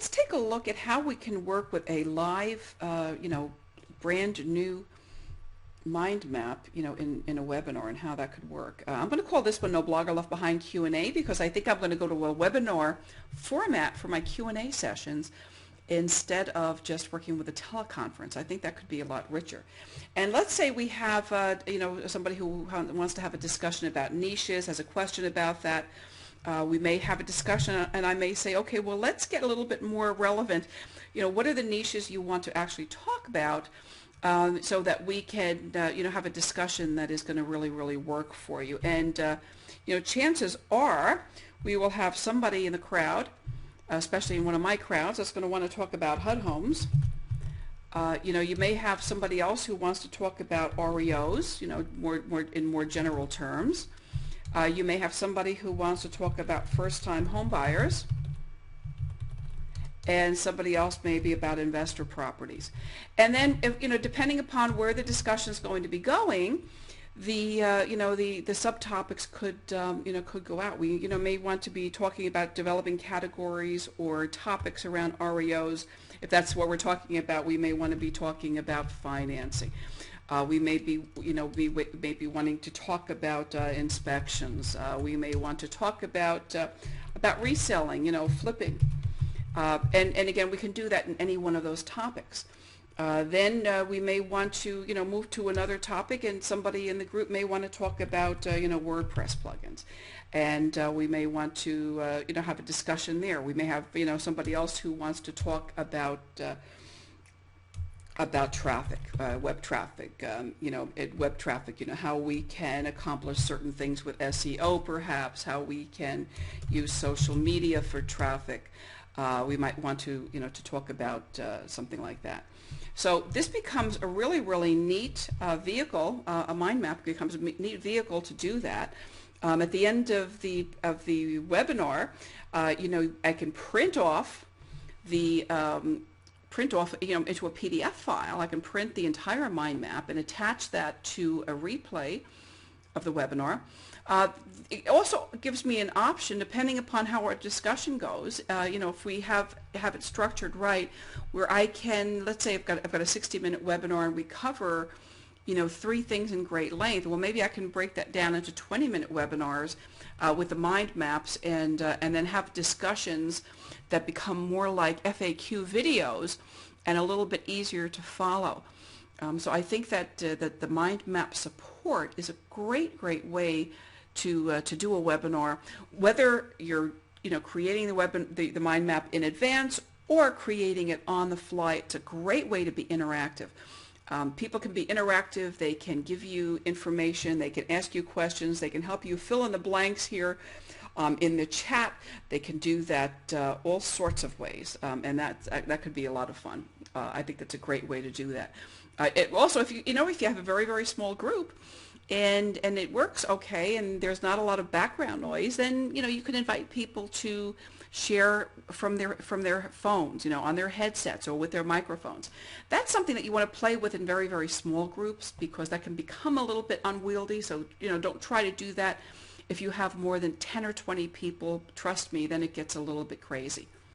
let's take a look at how we can work with a live, brand new mind map, in a webinar and how that could work. I'm going to call this one No Blogger Left Behind Q&A because I think I'm going to go to a webinar format for my Q&A sessions instead of just working with a teleconference. I think that could be a lot richer. And let's say we have, somebody who wants to have a discussion about niches, has a question about that. We may have a discussion and I may say, okay, well, let's get a little bit more relevant. What are the niches you want to actually talk about so that we can, have a discussion that is going to really, really work for you. And, chances are we will have somebody in the crowd, especially in one of my crowds, that's going to want to talk about HUD homes. You may have somebody else who wants to talk about REOs, in more general terms. You may have somebody who wants to talk about first-time home buyers, and somebody else maybe about investor properties. And then, depending upon where the discussion is going to be going, the subtopics could go out. We may want to be talking about developing categories or topics around REOs. If that's what we're talking about, we may want to be talking about financing. We may be wanting to talk about inspections. We may want to talk about reselling, flipping. And again, we can do that in any one of those topics. Then we may want to, move to another topic, and somebody in the group may want to talk about, WordPress plugins. And we may want to, have a discussion there. We may have, somebody else who wants to talk about traffic, web traffic, web traffic, how we can accomplish certain things with SEO perhaps, how we can use social media for traffic. We might want to, to talk about something like that. So this becomes a really, really neat vehicle. A mind map becomes a neat vehicle to do that. At the end of the webinar, I can print off the into a PDF file. I can print the entire mind map and attach that to a replay of the webinar. It also gives me an option, depending upon how our discussion goes, if we have it structured right, where I can, let's say I've got a 60-minute webinar and we cover, 3 things in great length. Well, maybe I can break that down into 20-minute webinars with the mind maps and then have discussions that become more like FAQ videos and a little bit easier to follow. So I think that the mind map support is a great way to do a webinar, whether you're creating the mind map in advance or creating it on the fly. It's a great way to be interactive. People can be interactive. They can give you information. They can ask you questions. They can help you fill in the blanks here in the chat. They can do that all sorts of ways, and that could be a lot of fun. I think that's a great way to do that. Also, if you have a very, very small group, and it works okay, and there's not a lot of background noise, then you can invite people to share from their phones, on their headsets or with their microphones. That's something that you want to play with in very, very small groups, because that can become a little bit unwieldy. So don't try to do that if you have more than 10 or 20 people. Trust me, then it gets a little bit crazy.